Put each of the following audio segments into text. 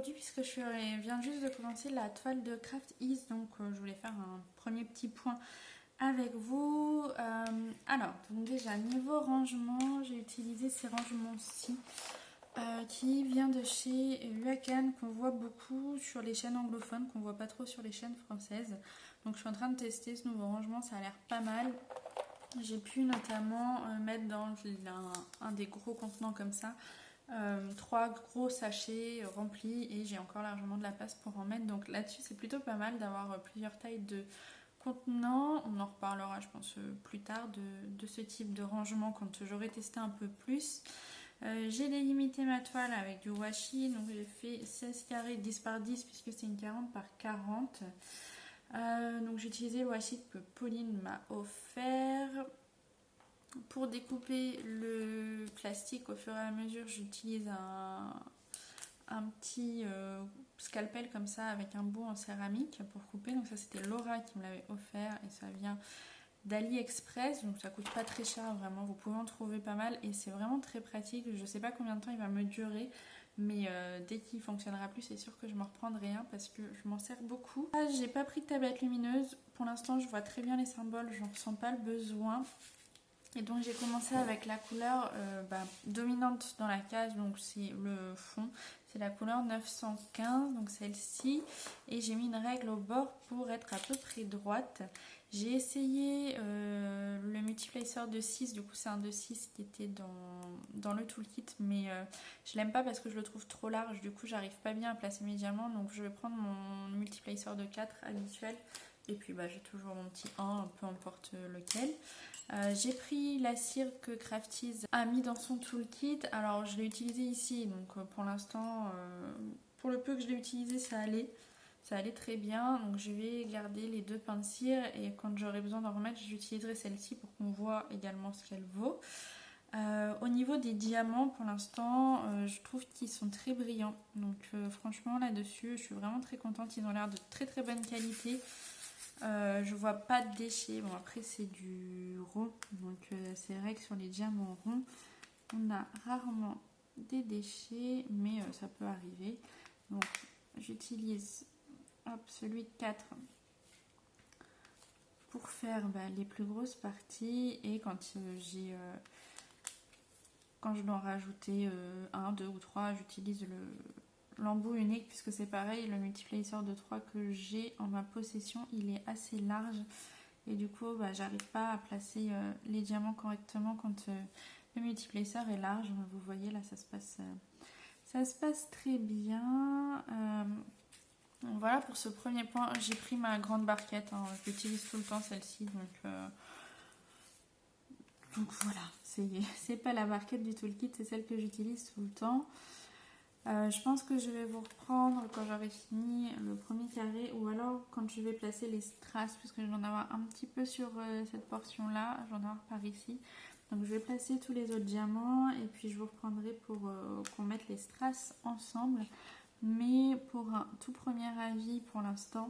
aujourd'hui puisque viens juste de commencer la toile de Craft Ease, donc je voulais faire un premier petit point avec vous. Alors, donc déjà niveau rangement, j'ai utilisé ces rangements-ci qui vient de chez Huacan, qu'on voit beaucoup sur les chaînes anglophones, qu'on voit pas trop sur les chaînes françaises. Donc je suis en train de tester ce nouveau rangement, ça a l'air pas mal. J'ai pu notamment mettre dans un des gros contenants comme ça 3 gros sachets remplis et j'ai encore largement de la place pour en mettre. Donc là-dessus c'est plutôt pas mal d'avoir plusieurs tailles de contenants. On en reparlera je pense plus tard de ce type de rangement quand j'aurai testé un peu plus. J'ai délimité ma toile avec du washi, donc j'ai fait 16 carrés 10 par 10 puisque c'est une 40 par 40. Donc j'ai utilisé le washi que Pauline m'a offert. Pour découper le plastique au fur et à mesure, j'utilise un petit scalpel comme ça avec un bout en céramique pour couper. Donc ça c'était Laura qui me l'avait offert et ça vient d'AliExpress, donc ça coûte pas très cher vraiment, vous pouvez en trouver pas mal et c'est vraiment très pratique. Je sais pas combien de temps il va me durer, mais dès qu'il fonctionnera plus c'est sûr que je m'en reprendrai un parce que je m'en sers beaucoup. J'ai pas pris de tablette lumineuse, pour l'instant je vois très bien les symboles, j'en ressens pas le besoin. Et donc j'ai commencé avec la couleur dominante dans la case, donc c'est le fond, c'est la couleur 915, donc celle-ci. Et j'ai mis une règle au bord pour être à peu près droite. J'ai essayé le multiplacer de 6, du coup c'est un de 6 qui était dans le toolkit, mais je l'aime pas parce que je le trouve trop large, du coup j'arrive pas bien à placer mes diamants, donc je vais prendre mon multiplacer de 4 habituel. Et puis j'ai toujours mon petit 1, peu importe lequel. J'ai pris la cire que Crafties a mis dans son toolkit. Alors je l'ai utilisé ici, donc pour l'instant, pour le peu que je l'ai utilisé, ça allait très bien. Donc je vais garder les 2 pains de cire et quand j'aurai besoin d'en remettre, j'utiliserai celle-ci pour qu'on voit également ce qu'elle vaut. Au niveau des diamants, pour l'instant, je trouve qu'ils sont très brillants. Donc franchement là-dessus, je suis vraiment très contente. Ils ont l'air de très très bonne qualité. Je vois pas de déchets. Bon après c'est du rond, donc c'est vrai que sur les diamants ronds on a rarement des déchets, mais ça peut arriver. Donc j'utilise celui de 4 pour faire les plus grosses parties et quand je dois en rajouter 1, 2 ou 3, j'utilise l'embout unique puisque c'est pareil, le multiplacer de 3 que j'ai en ma possession il est assez large et du coup j'arrive pas à placer les diamants correctement quand le multiplacer est large. Vous voyez là ça se passe très bien. Voilà pour ce premier point. J'ai pris ma grande barquette, hein. J'utilise tout le temps celle-ci, donc voilà, c'est pas la barquette du toolkit, c'est celle que j'utilise tout le temps. Je pense que je vais vous reprendre quand j'aurai fini le premier carré ou alors quand je vais placer les strass, puisque je vais en avoir un petit peu sur cette portion là, j'en ai par ici. Donc je vais placer tous les autres diamants et puis je vous reprendrai pour qu'on mette les strass ensemble. Mais pour un tout premier avis pour l'instant,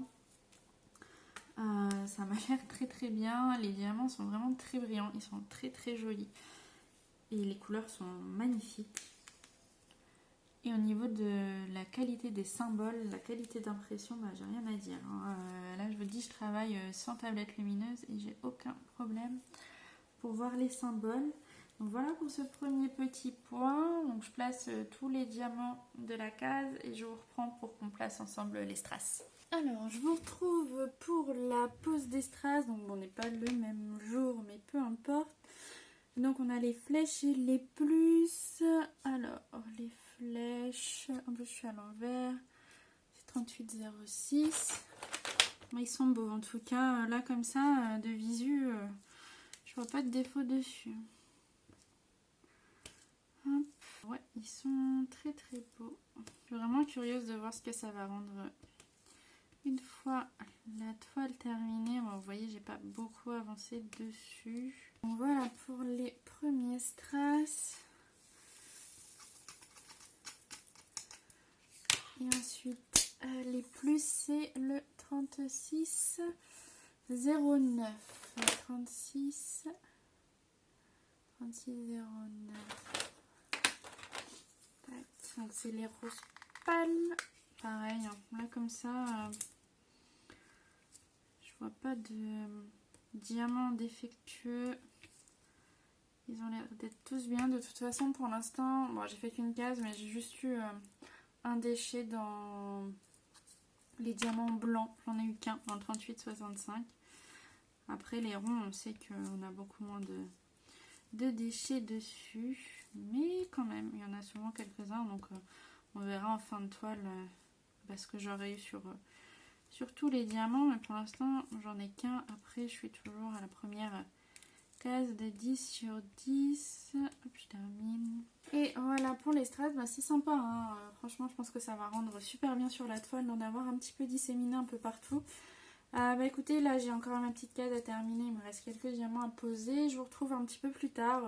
ça m'a l'air très très bien. Les diamants sont vraiment très brillants, ils sont très très jolis et les couleurs sont magnifiques. Et au niveau de la qualité des symboles, la qualité d'impression, j'ai rien à dire. Là, je vous dis, je travaille sans tablette lumineuse et j'ai aucun problème pour voir les symboles. Donc voilà pour ce premier petit point. Donc je place tous les diamants de la case et je vous reprends pour qu'on place ensemble les strass. Alors, je vous retrouve pour la pose des strass. Donc on n'est pas le même jour, mais peu importe. Donc on a les flèches et les plus. Alors, les flèches, en plus je suis à l'envers, c'est 38,06. Ils sont beaux en tout cas, là comme ça de visu, je vois pas de défaut dessus. Hop. Ouais, ils sont très très beaux. Je suis vraiment curieuse de voir ce que ça va rendre une fois la toile terminée. Bon, vous voyez, j'ai pas beaucoup avancé dessus. Donc voilà pour les premiers strass. Et ensuite, les plus, c'est le 36,09. 36,09. Donc c'est les roses pâles. pareil. Là comme ça, je vois pas de diamants défectueux. Ils ont l'air d'être tous bien. De toute façon, pour l'instant, bon, j'ai fait qu'une case, mais j'ai juste eu un déchet dans les diamants blancs. J'en ai eu qu'un, dans le 38-65. Après, les ronds, on sait qu'on a beaucoup moins de déchets dessus. Mais quand même, il y en a souvent quelques-uns. Donc, on verra en fin de toile ce que j'aurai eu sur tous les diamants. Mais pour l'instant, j'en ai qu'un. Après, je suis toujours à la première case de 10 sur 10. Hop, je termine. Et voilà, pour les strass, c'est sympa. Hein. Franchement, je pense que ça va rendre super bien sur la toile d'en avoir un petit peu disséminé un peu partout. Écoutez, là j'ai encore ma petite case à terminer, il me reste quelques diamants à poser. Je vous retrouve un petit peu plus tard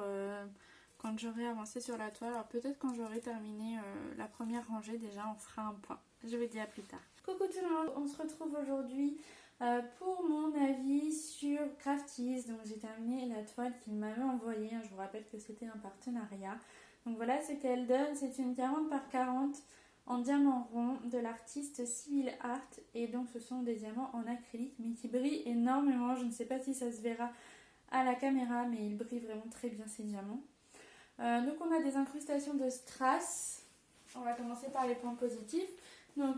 quand j'aurai avancé sur la toile. Alors peut-être quand j'aurai terminé la première rangée déjà, on fera un point. Je vous dis à plus tard. Coucou tout le monde, on se retrouve aujourd'hui pour mon avis sur Crafties. Donc j'ai terminé la toile qu'il m'avait envoyée. Je vous rappelle que c'était un partenariat. Donc voilà ce qu'elle donne, c'est une 40 par 40 en diamant rond de l'artiste Sibyl Art, et donc ce sont des diamants en acrylique mais qui brillent énormément. Je ne sais pas si ça se verra à la caméra, mais ils brillent vraiment très bien ces diamants. Donc on a des incrustations de strass. On va commencer par les points positifs. Donc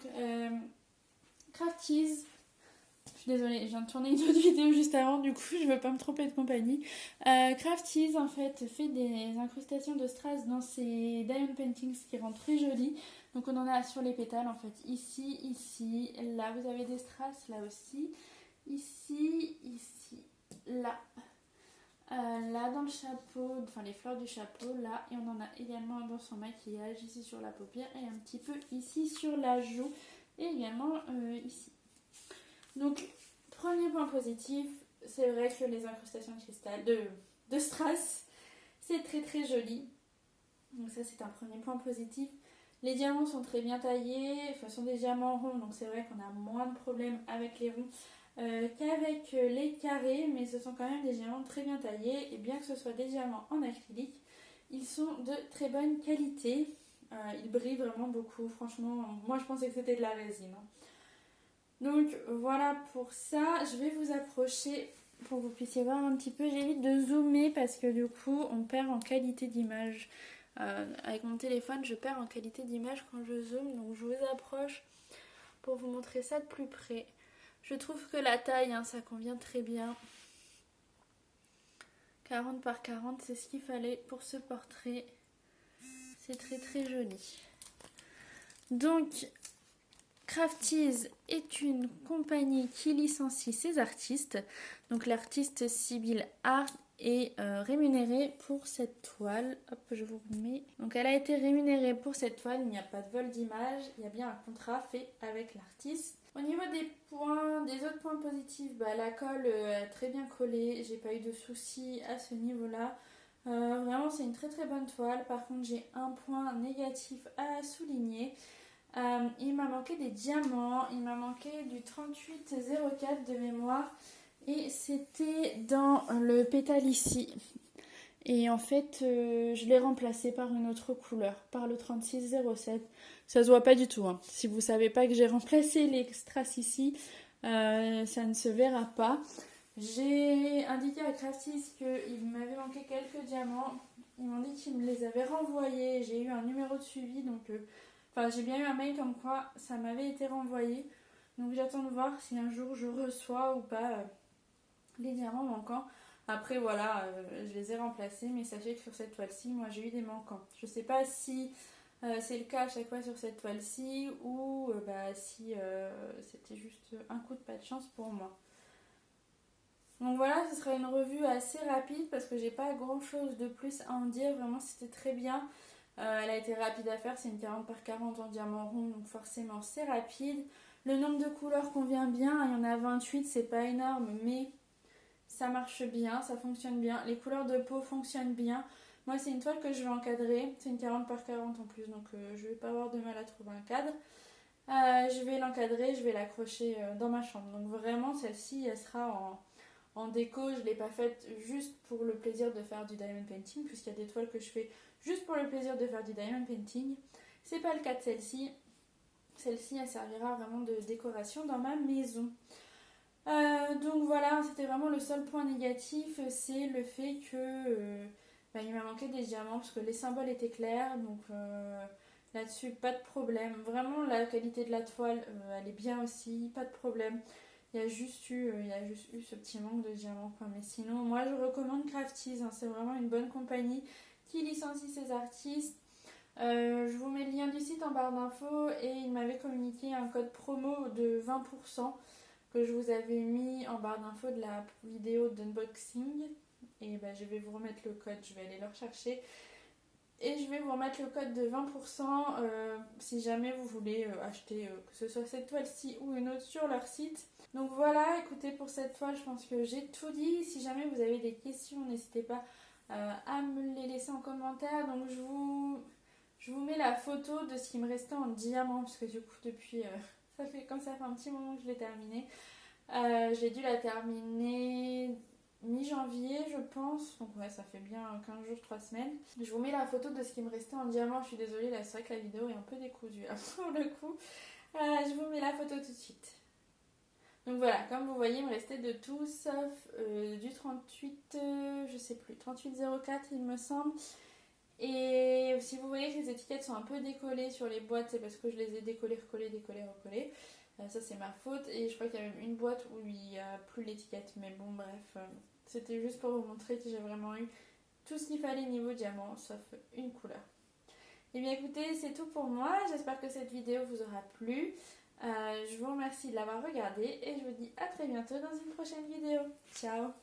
Crafties, je suis désolée, je viens de tourner une autre vidéo juste avant, du coup je ne veux pas me tromper de compagnie. Crafties en fait fait des incrustations de strass dans ses diamond paintings qui rendent très jolies. Donc on en a sur les pétales en fait, ici, là vous avez des strass, là aussi, ici, là. Là dans le chapeau, enfin les fleurs du chapeau, là, et on en a également dans son maquillage, ici sur la paupière et un petit peu ici sur la joue, et également ici. Donc, premier point positif, c'est vrai que les incrustations de cristal, de strass, c'est très très joli. Donc ça c'est un premier point positif. Les diamants sont très bien taillés, ce sont des diamants ronds, donc c'est vrai qu'on a moins de problèmes avec les ronds qu'avec les carrés, mais ce sont quand même des diamants très bien taillés, et bien que ce soit des diamants en acrylique, ils sont de très bonne qualité. Ils brillent vraiment beaucoup, franchement, moi je pensais que c'était de la résine. Donc voilà pour ça, je vais vous approcher pour que vous puissiez voir un petit peu. J'évite de zoomer parce que du coup on perd en qualité d'image. Avec mon téléphone je perds en qualité d'image quand je zoome, donc je vous approche pour vous montrer ça de plus près. Je trouve que la taille, ça convient très bien. 40 par 40, c'est ce qu'il fallait pour ce portrait. C'est très très joli. Donc Crafties est une compagnie qui licencie ses artistes. Donc l'artiste Sibyl Art est rémunérée pour cette toile. Hop, je vous remets. Donc elle a été rémunérée pour cette toile. Il n'y a pas de vol d'image. Il y a bien un contrat fait avec l'artiste. Au niveau des points, des autres points positifs, la colle a très bien collé. J'ai pas eu de soucis à ce niveau-là. Vraiment, c'est une très très bonne toile. Par contre, j'ai un point négatif à souligner. Il m'a manqué des diamants, il m'a manqué du 3804 de mémoire, et c'était dans le pétale ici. Et en fait, je l'ai remplacé par une autre couleur, par le 3607. Ça se voit pas du tout. Hein. Si vous savez pas que j'ai remplacé les strass ici, ça ne se verra pas. J'ai indiqué à Crafties qu'il m'avait manqué quelques diamants. Ils m'ont dit qu'ils me les avaient renvoyés. J'ai eu un numéro de suivi, donc j'ai bien eu un mail comme quoi ça m'avait été renvoyé. Donc j'attends de voir si un jour je reçois ou pas les diamants manquants. Après voilà, je les ai remplacés, mais sachez que sur cette toile-ci, moi j'ai eu des manquants. Je sais pas si c'est le cas à chaque fois sur cette toile-ci ou si c'était juste un coup de pas de chance pour moi. Donc voilà, ce sera une revue assez rapide parce que j'ai pas grand chose de plus à en dire. Vraiment, c'était très bien. Elle a été rapide à faire, c'est une 40 par 40 en diamant rond, donc forcément c'est rapide. Le nombre de couleurs convient bien, il y en a 28, c'est pas énorme, mais ça marche bien, ça fonctionne bien. Les couleurs de peau fonctionnent bien. Moi, c'est une toile que je vais encadrer, c'est une 40 par 40 en plus, donc je vais pas avoir de mal à trouver un cadre. Je vais l'encadrer, je vais l'accrocher dans ma chambre. Donc vraiment, celle-ci, elle sera en déco. Je ne l'ai pas faite juste pour le plaisir de faire du diamond painting, puisqu'il y a des toiles que je fais juste pour le plaisir de faire du diamond painting. C'est pas le cas de celle-ci. Celle-ci, elle servira vraiment de décoration dans ma maison. Donc voilà, c'était vraiment le seul point négatif, c'est le fait que il m'a manqué des diamants parce que les symboles étaient clairs, donc là-dessus pas de problème. Vraiment la qualité de la toile, elle est bien aussi, pas de problème. Il y a juste eu ce petit manque de diamants quoi. Mais sinon, moi je recommande Crafties, hein, c'est vraiment une bonne compagnie qui licencie ses artistes. Je vous mets le lien du site en barre d'infos et il m'avait communiqué un code promo de 20% que je vous avais mis en barre d'infos de la vidéo d'unboxing. Et je vais vous remettre le code, je vais aller le rechercher. Et je vais vous remettre le code de 20% si jamais vous voulez acheter que ce soit cette toile-ci ou une autre sur leur site. Donc voilà, écoutez, pour cette toile, je pense que j'ai tout dit. Si jamais vous avez des questions, n'hésitez pas à me les laisser en commentaire. Donc je vous mets la photo de ce qui me restait en diamant, parce que du coup depuis ça fait un petit moment que je l'ai terminée. J'ai dû la terminer mi-janvier je pense, donc ouais ça fait bien 15 jours, 3 semaines. Je vous mets la photo de ce qui me restait en diamant, je suis désolée là c'est vrai que la vidéo est un peu décousue là, pour le coup. Je vous mets la photo tout de suite. Donc voilà, comme vous voyez il me restait de tout sauf du 38, je sais plus, 3804 il me semble. Et si vous voyez que les étiquettes sont un peu décollées sur les boîtes, c'est parce que je les ai décollées, recollées, décollées, recollées. Ça c'est ma faute. Et je crois qu'il y a même une boîte où il n'y a plus l'étiquette. Mais bon bref, c'était juste pour vous montrer que j'ai vraiment eu tout ce qu'il fallait niveau diamant, sauf une couleur. Et bien écoutez, c'est tout pour moi. J'espère que cette vidéo vous aura plu. Je vous remercie de l'avoir regardée et je vous dis à très bientôt dans une prochaine vidéo. Ciao!